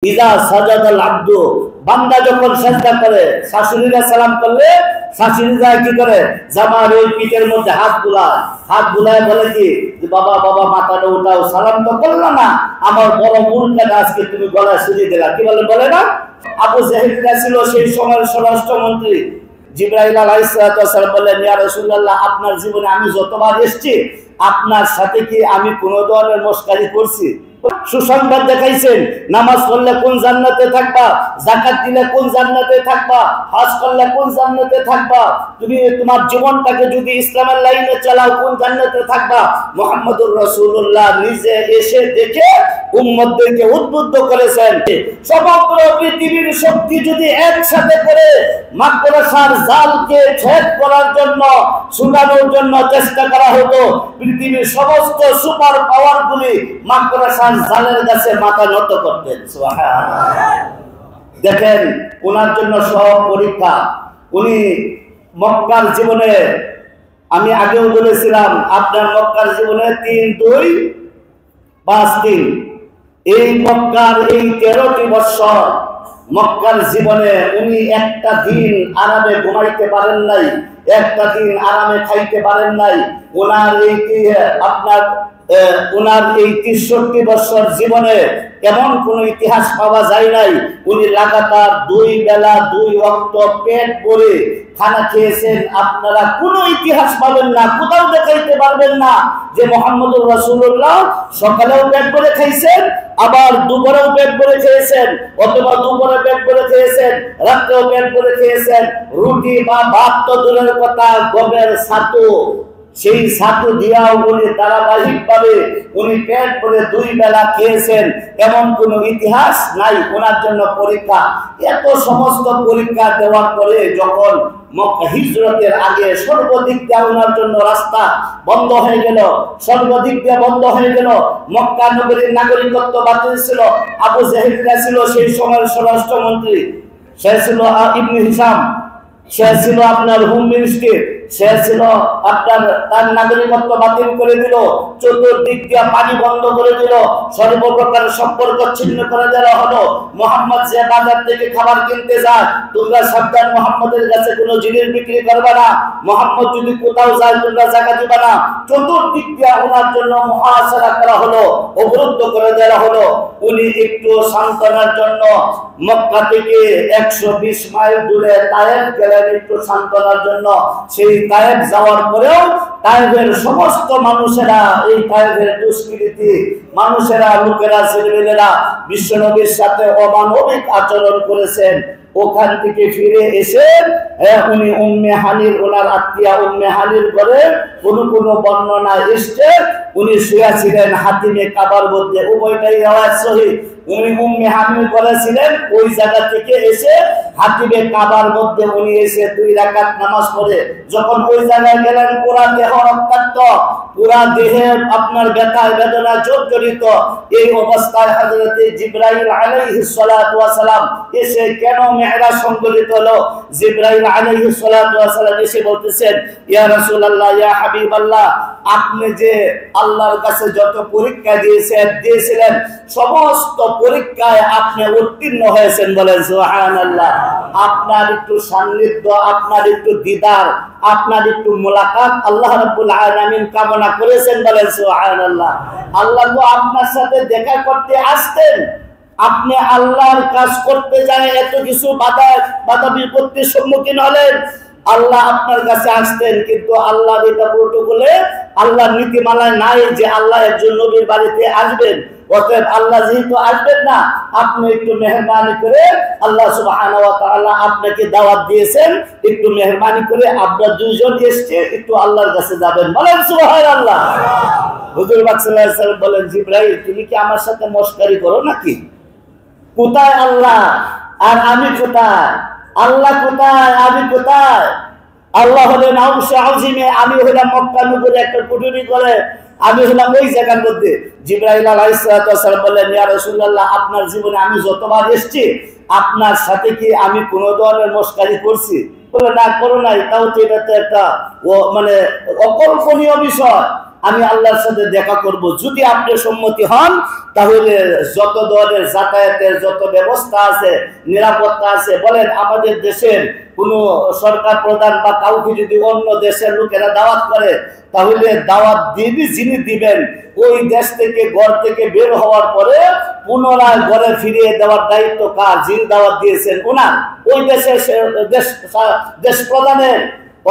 ইজা সাজাদাল আব্দু, বান্দা যখন সিজদা করে, শাশুড়িরা সালাম করলে শাশুড়িরা কি করে, জামার ওই পিঠের মধ্যে হাত বুলায় বলে কি যে বাবা বাবা মাথাটা উঠাও, সালাম তো করলা না, আমার বড় মুলটাকে আজকে তুমি গলায় সরিয়ে দিলা, কি বলে না? আবু জাহেলরা ছিল সেই সময়ের স্বরাষ্ট্রমন্ত্রী। জিবরাইল আলাইহিস সালাম বললেন, ইয়া রাসূলুল্লাহ, আপনার জীবনে আমি যতবার এসেছি আপনার সাথে কি আমি কোন ধরনের মস্কারি করছি? সুসংবাদ দেখাইছেন, নামাজ পড়লে কোন জান্নাতে থাকবা, যাকাত দিলে কোন জান্নাতে থাকবা, হজ করলে কোন জান্নাতে থাকবা, তুমি তোমার জীবনটাকে যদি ইসলামের লাইনে চালাও কোন জান্নাতে থাকবা। মুহাম্মদুর রাসূলুল্লাহ নিজে এসে দেখে উম্মতদেরকে উদ্বুদ্ধ করেছেন। সমগ্র পৃথিবীর শক্তি যদি একসাথে করে মাকড়সার জালকে ছেদ করার জন্য, শুকানোর জন্য চেষ্টা করা হতো, পৃথিবীর সমস্ত সুপার পাওয়ারগুলি মাকড়সার জালের কাছে মাথা নত করতেন। সুবহানাল্লাহ। দেখেন ওনার জন্য সব পরীক্ষা। উনি মক্কার জীবনে, আমি আগেও বলেছিলাম আপনার মক্কার জীবনে 3, 2, 5, 3, এই মক্কার এই 13টি বছর মক্কার জীবনে উনি একটা দিন আরামে ঘুমাইতে পারেন নাই, একটা দিন আরামে খাইতে পারেন নাই। ওনার এই ওনার এই 63 বছর জীবনে এমন কোন ইতিহাস পাওয়া যায় নাই উনি লাগাতার 2 বেলা 2 ওয়াক্ত পেট ভরে খানা খেয়েছেন। আপনারা কোন ইতিহাস পাবেন না, কোথাও দেখাইতে পারবেন না যে মুহাম্মদুর রাসূলুল্লাহ সকালেও পেট ভরে খাইছেন, আবার দুপুরেও পেট ভরে খেয়েছেন, অথবা দুপুরে পেট ভরে খেয়েছেন, রাতেও পেট ভরে খেয়েছেন। রুটি বা ভাত তো দূরের কথা, গমের ছাতু, সেই ছাতু দিয়াও উনি ধারাবাহিকভাবে উনি পেট ভরে 2 বেলা খেয়েছেন, এমন কোন ইতিহাস নাই। ওনার জন্য পরীক্ষা, এত সমস্ত পরীক্ষা দেওয়ার পরে যখন মক্কা হিজরতের আগে সর্বদিক দিয়ে ওনার জন্য রাস্তা বন্ধ হয়ে গেল, সর্বদিক দিয়ে বন্ধ হয়ে গেল, মক্কা নগরীর নাগরিকত্ব বাতিল ছিল। আবু জাহেলরা ছিল সেই সময়ের স্বরাষ্ট্রমন্ত্রী, সে ছিল ইবনে হিশাম, সে ছিল আপনার হোম মিনিস্ট্রি, সে ছিল আপনার, তার নাগরিকত্ব বাতিল করে দিল, চতুর্দিক দিয়ে পানি বন্ধ করে দিল, সর্বপ্রকার সম্পর্ক ছিন্ন করে দেওয়া হলো। মুহাম্মদ যে বাজার থেকে খাবার কিনতে যায়, তোমরা সাবধান, মুহাম্মদের কাছে কোনো জিনিস বিক্রি করবে না, মুহাম্মদ যদি কোথাও যায় তোমরা জায়গা দিবে না। চতুর্দিক দিয়ে ওনার জন্য মুহাসারা করা হলো, অবরুদ্ধ করে দেওয়া হলো। উনি একটু সান্ত্বনার জন্য মক্কা থেকে 120 মাইল দূরে তায়েফ গেলেন একটু সান্ত্বনার জন্য। সেই তায়েফ যাওয়ার পরেও তায়েফের সমস্ত মানুষেরা, এই তায়েফের দুষ্কৃতী মানুষেরা, লোকেরা, ছেলেমেয়েরা বিশ্বনবীর সাথে অমানবিক আচরণ করেছেন। ওখান থেকে ফিরে এসে উনি উম্মে হানির, ওনার আত্মীয়া উম্মে হানির ঘরে কোন বর্ণনা এসছে উনি শুয়েছিলেন হাতিমে কাবার মধ্যে, উভয়টাই রিওয়ায়াত সহিহ। উনি উম্মে হানির ঘরে ছিলেন, ওই জায়গা থেকে এসে হাতিমে কাবার মধ্যে উনি এসে 2 রাকাত নামাজ পড়ে যখন ওই জায়গায় গেলেন, পুরা দেহ রক্তাক্ত, পুরা দেহে আপনার ব্যথায় বেদনা জর্জরিত। এই অবস্থায় হযরত জিবরাইল আলাইহিস সালাতু ওয়াস সালাম এসে, কেন মেরাজ সংঘটিত হলো? জিবরাইল আলাইহিস সালাতু ওয়াস সালাম এসে বলতেছেন, ইয়া রাসূলুল্লাহ, ইয়া হাবিবাল্লাহ, আপনি যে আল্লাহর কাছে যত পরীক্ষা দিয়েছিলেন সমস্ত পরীক্ষায় আপনি উত্তীর্ণ হয়েছেন। বলেন সুবহানাল্লাহ। আপনার একটু সান্নিধ্য, আপনার একটু দিদার, আপনার একটু মোলাকাত আল্লাহ রাব্বুল আলামিন কামনা করেছেন। বলেন সুবহানাল্লাহ। আল্লাহ তো আপনার সাথে দেখা করতে আসতেন, আপনি আল্লাহর কাজ করতে যায় এত কিছু বাধা বিপত্তির সম্মুখীন হলেন, আল্লাহ আপনার কাছে আসতেন, কিন্তু আল্লাহ এটা প্রটোকলে, আল্লাহর নীতিমালায় নাই যে আল্লাহ একজন নবীর বাড়িতে আসবেন। অতএব আল্লাহ যেহেতু আসবেন না, আপনি একটু মেহরবানি করে, আল্লাহ সুবহানাহু ওয়া তাআলা আপনাকে দাওয়াত দিয়েছেন, একটু মেহরবানি করে আপনারা 2 জন এসে একটু আল্লাহর কাছে যাবেন। বলেন সুবহানাল্লাহ। হুজুর পাক সাল্লাল্লাহু আলাইহি ওয়াসাল্লাম বলেন, জিবরাইল তুমি কি আমার সাথে মশকারি করো নাকি? কোথায় আল্লাহ আর আমি কোথায়? আল্লাহ কোথায়, আমি কোথায়? আল্লাহ হলেন আরশে আজিমে, আমি হলাম মক্কা নগরে একটা কুঠুরি করে, আমি হলাম ওই জায়গার মধ্যে। জিবরাইল আলাইহিস সালাম বললেন, ইয়া রাসূলুল্লাহ, আপনার জীবনে আমি যতবার এসেছি আপনার সাথে কি আমি কোন ধরনের মশকারি করছি? বলে না, করো নাই। তাও তো এটা তো একটা মানে অকল্পনীয় বিষয়। আমি আল্লাহর সাথে দেখা করব। যদি আপনি সম্মতি হন তাহলে যত ধরনের যাতায়াতের যত ব্যবস্থা আছে, নিরাপত্তা আছে, বলেন আমাদের দেশের কোনো সরকার প্রধান বা কাউকে যদি অন্য দেশের লোকেরা দাওয়াত করে, তাহলে দাওয়াত দিবি যিনি দিবেন ওই দেশ থেকে ঘর থেকে বের হওয়ার পরে পুনরায় ঘরে ফিরিয়ে দেওয়ার দায়িত্ব কার? যিনি দাওয়াত দিয়েছেন ওনার, ওই দেশের দেশ প্রধানের।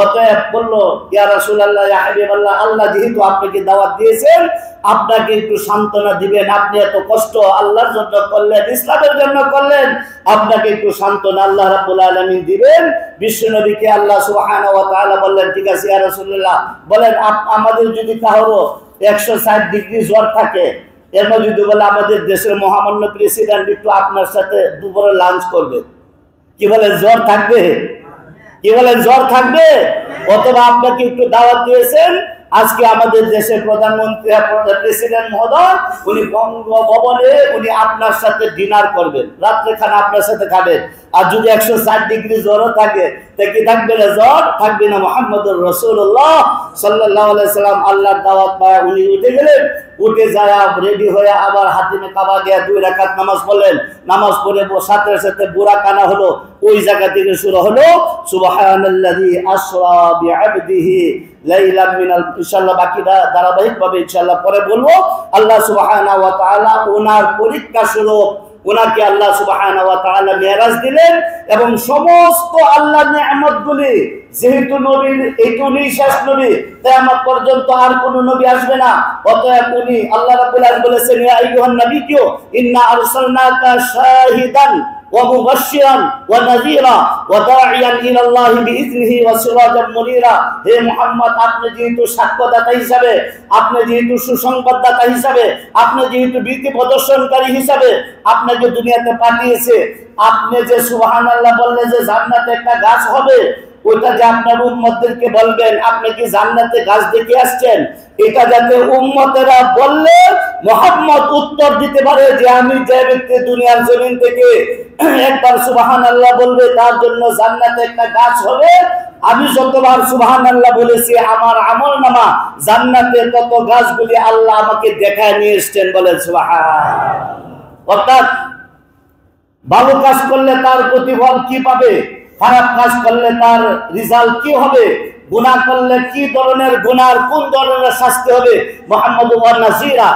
অতএব বললো, ইয়া রাসূলুল্লাহ, ইয়া হাবিবাল্লাহ, আল্লাহ যেহেতু আপনাকে দাওয়াত দিয়েছেন, আপনাকে একটু সান্ত্বনা দিবেন। আপনি এত কষ্ট আল্লাহর জন্য করলেন, ইসলামের জন্য করলেন, আপনাকে একটু সান্ত্বনা আল্লাহ রাব্বুল আলামিন দিবেন। বিশ্বনবীকে আল্লাহ সুবহানাহু ওয়া তাআলা বললেন, ঠিক আছে ইয়া রাসূলুল্লাহ, বলেন আমাদের যদি কারো 160 ডিগ্রি জ্বর থাকে, এর মধ্যে যদি বলে আমাদের দেশের মহামান্য প্রেসিডেন্ট একটু আপনার সাথে দুপুরে লাঞ্চ করবে, কি বলেন জ্বর থাকবে? কি বলেন জ্বর থাকবে? অথবা আপনাকে একটু দাওয়াত দিয়েছেন, আজকে আমাদের দেশের প্রধানমন্ত্রী প্রেসিডেন্ট মহোদয় উনি বঙ্গভবনে উনি আপনার সাথে ডিনার করবেন, রাত্রে খানা আপনার সাথে খাবেন। আর যদি 160 ডিগ্রি জ্বরও থাকে, তা কি থাকবে না? জ্বর থাকবে না। মুহাম্মদুর রাসূলুল্লাহ সাল্লাল্লাহু আলাইহি সাল্লাম আল্লাহর দাওয়াত পায় উনি উঠে গেলেন, উঠে যায় রেডি হয়ে আবার হাতিমে কাবা গিয়া 2 রাকাত নামাজ পড়লেন। নামাজ পড়ে সাথে সাথে বুরা কানা হলো, ওই জায়গা থেকে শুরু হলো সুবহানাল্লাযী আসরা বিআবদিহি লাইলাম মিনাল। ইনশাআল্লাহ বাকিটা ধারাবাহিকভাবে ইনশাআল্লাহ পরে বলবো। আল্লাহ সুবহানাহু ওয়া তাআলা ওনার পরীক্ষা স্বরূপ ওনাকে আল্লাহ সুবহানাহু ওয়া তাআলা মেরাজ দিলেন, এবং সমস্ত আল্লাহর নিয়ামতগুলি, যেহেতু নবীর এইটা উনি শেষ নবী, কিয়ামত পর্যন্ত আর কোন নবী আসবে না। অতএব উনি আল্লাহ রাব্বুল আলামিন বলেছেন, ইয়া আইয়ুহান নাবিয়্যু ইন্না আরসালনাকা শাহিদান ওয়া মুবাশশিরান ওয়া নাযীরা ওয়া দাঈয়ান ইলাল্লাহি বিইذনিহি ওয়া সিরাজাম মুনীরা। হে মুহাম্মদ, আপনি যেহেতু সাক্ষ্যদাতা হিসাবে, আপনি যেহেতু সুসংবাদদাতা হিসাবে, আপনি যেহেতু ভীতি প্রদর্শনকারী হিসাবে আপনাকে দুনিয়াতে পাঠিয়েছে, আপনি যে সুবহানাল্লাহ বললে যে জান্নাতে একটা গাছ হবে, ওইটা যে আপনার উম্মতদেরকে বলবেন আপনি কি জান্নাতে গাছ দেখে আসছেন, এটা যাতে উম্মতেরা বললে মুহাম্মদ উত্তর দিতে পারে যে আমি যে ব্যক্তি দুনিয়ার জমিন থেকে একবার সুবহানাল্লাহ বলবে তার জন্য জান্নাতে একটা গাছ হবে। আমি যতবার সুবহানাল্লাহ বলেছি আমার আমলনামা জান্নাতে তত গাছগুলি আল্লাহ আমাকে দেখায় নিয়ে এসেছেন, বলেন সুবহানাল্লাহ। অর্থাৎ ভালো কাজ করলে তার প্রতিফল কি পাবে, খারাপ কাজ করলে তার রেজাল্ট কি হবে, গুনাহ করলে কি ধরনের গুনার কোন ধরনের শাস্তি হবে। মুহাম্মদ ওয়া নাযীরা,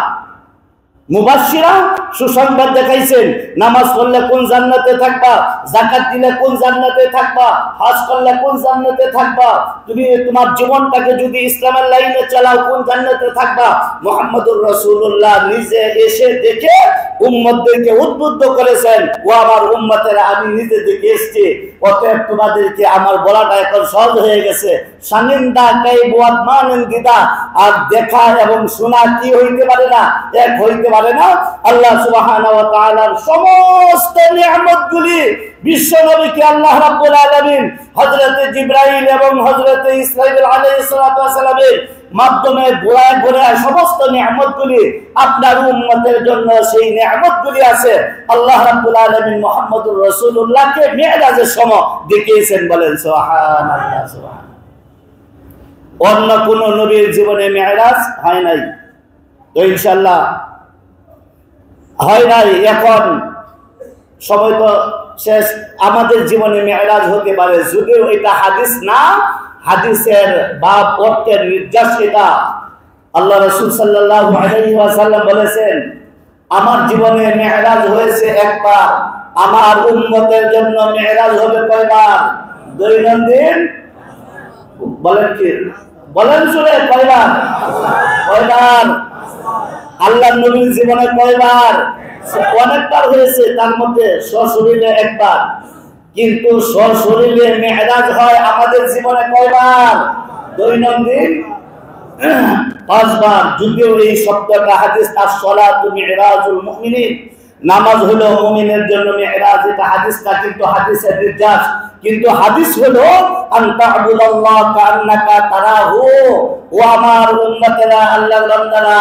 মুবাশশিরা, সুসংবাদ দেখাইছেন। নামাজ পড়লে কোন জান্নাতে থাকবা, যাকাত দিলে কোন জান্নাতে থাকবা, হজ করলে কোন জান্নাতে থাকবা, তুমি তোমার জীবনটাকে যদি ইসলামের লাইনে চালাও কোন জান্নাতে থাকবা। মুহাম্মদুর রাসূলুল্লাহ নিজে এসে দেখে উম্মতদেরকে উদ্বুদ্ধ করেছেন, ও আমার উম্মতেরা আমি নিজে দেখে এসেছি, অতএব তোমাদেরকে আমার বলাটা এখন সহজ হয়ে গেছে। সানিন্দা কাই বুয়াত মানিন্দিদা, আর দেখা এবং শোনা কি হইতে পারে না, এক হইতে পারে না। আল্লাহ সুবহানাহু ওয়া তাআলার সমস্ত নিয়ামতগুলি বিশ্ব নবীকে আল্লাহ রাব্বুল আলামিন হযরতে জিবরাইল এবং হযরতে ইসরাঈল আলাইহিস সালাতু ওয়াস সালামের মাধ্যমে ঘোরায় ঘোরায় সমস্ত নিয়ামতগুলি আপনার উম্মতের জন্য সেই নিয়ামতগুলি আছে আল্লাহ রাব্বুল আলামিন মুহাম্মদুর রাসূলুল্লাহকে মিরাজের সময় দেখিয়েছেন, বলেন সুবহানাল্লাহ। সুবহানাল্লাহ। অন্য কোন নবীর জীবনে মিরাজ হয় নাই, তো ইনশাআল্লাহ হয় নাই। এখন সময় তো শেষ, আমাদের জীবনে মিরাজ হতে পারে, যদিও এটা হাদিস না, হাদিসের বাব অর্থের নির্যাস এটা। আল্লাহ রাসূল সাল্লাল্লাহু আলাইহি ওয়াসাল্লাম বলেছেন, আমার জীবনে মিরাজ হয়েছে একবার, আমার উম্মতের জন্য মিরাজ হবে কয়বার? দৈনন্দিন। বলেন কি, বলেন শুনে কয়বার? কয়বার? আল্লাহর নবীর জীবনে কয়বার? অনেকবার হয়েছে, তার মধ্যে সশরীরে একবার। কিন্তু সশরীরে মিরাজ হয় আমাদের জীবনে কয়বার? দৈনন্দিন 5 বার। যদিও এই শব্দটা হাদিস, as-সালাতু মিরাজুল মুমিনিন, নামাজ হলো মুমিনের জন্য মিরাজ, এটা হাদিসটা কিন্তু হাদিসের নির্যাস। কিন্তু হাদিস হলো আনতা আবুদাল্লাহ কান্নাকা তারাহু, ও আমার উম্মতেরা, আল্লাহর বান্দারা,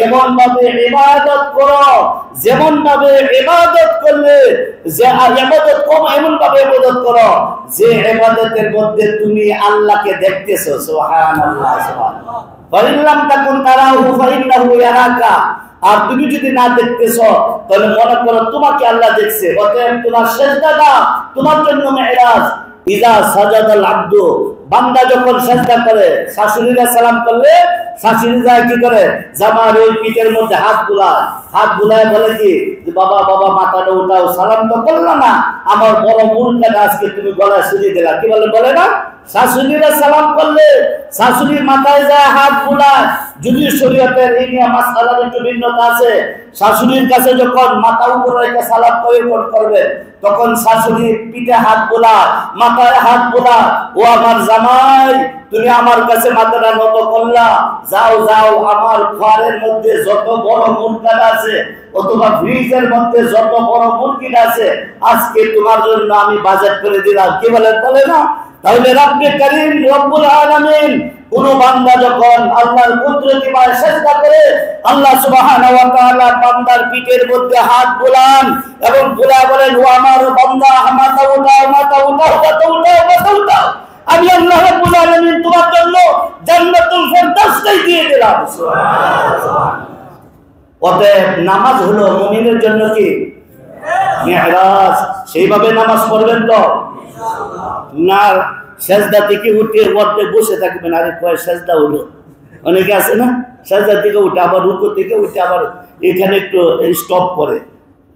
এমন ভাবে ইবাদত করো যেমন ভাবে ইবাদত করলে যে ইবাদত করো, এমন ভাবে ইবাদত করো যে ইবাদতের মধ্যে তুমি আল্লাহকে দেখতেছো। সুবহানাল্লাহ। সুবহানাল্লাহ। ফাইল্লাম তাকুন তারাহু ফাইন্নাহু ইয়ারাকা। আর তুমি যদি না দেখতেছো তাহলে মনে করো তোমাকে আল্লাহ দেখছে। অতএব তোমার সিজদাটা তোমার জন্য মেরাজ। ইজা সাজাদাল আব্দু, বান্দা যখন সিজদা করে, শাশুড়িরা সালাম করলে শাশুড়িরা কি করে, জামার ওই পিঠের মধ্যে হাত বুলায় বলে কি যে বাবা বাবা মাথাটা উঠাও, সালাম তো করলো না, আমার বড় মুলটাকে আজকে তুমি গলায় সরিয়ে দিলা। কি বলে না? শাশুড়িরা সালাম করলে শাশুড়ির মাথায় যায় হাত বুলায়। যদি শরীয়তের এই নিয়ে মাসআলার একটু ভিন্নতা আছে। শাশুড়ির কাছে যখন মাথা উপরে রেখে সালাম করবে তখন শাশুড়ি পিঠে হাত বোলা, মাথায় হাত বোলা, ও আমার জামাই তুমি আমার কাছে মাথাটা নত করলা, যাও যাও আমার ঘরের মধ্যে যত বড় মুরগিটা আছে অথবা ফ্রিজের মধ্যে যত বড় মুরগিটা আছে আজকে তোমার জন্য আমি বাজেট করে দিলাম। কি বলে না? তাহলে রব্বে করিম রব্বুল আলামিন কোন বান্দা যখন আল্লাহর কুদরতিময় সিজদা করে আল্লাহ সুবহানাহু ওয়া তাআলা বান্দার পিঠের মধ্যে হাত বুলান এবং বুলায় বলেন ও আমার বান্দা মাথা উঠাও, আমি আল্লাহ রাব্বুল আলামিন তোমার জন্য জান্নাতুল ফেরদাউসটাই দিয়ে দিলাম। সুবহানাল্লাহ। অতএব নামাজ হলো মুমিনের জন্য কি মেরাজ। সেইভাবে নামাজ পড়বেন তো না সেজদা থেকে উঠে বসে থাকবেন, আরে কয় সেজদা হলো। অনেকে আছে না সেজদা থেকে উঠে আবার রুকু থেকে উঠে আবার এখানে একটু স্টপ করে,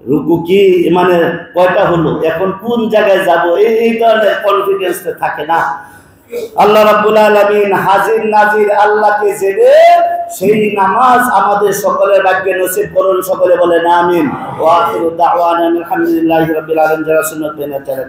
রুকু কি মানে কয়টা হলো, এখন কোন জায়গায় যাব, এই ধরনের কনফিডেন্স থাকে না। আল্লাহ রাব্বুল আলামিন হাজির নাজির আল্লাহকে জেনে সেই নামাজ আমাদের সকলের ভাগ্যে নসিব করুন। সকলে বলেন আমিন। ওয়া আখিরু দাওয়ানা আলহামদুলিল্লাহি রাব্বিল আলামিন। যারা সুন্নাত মেনে চলে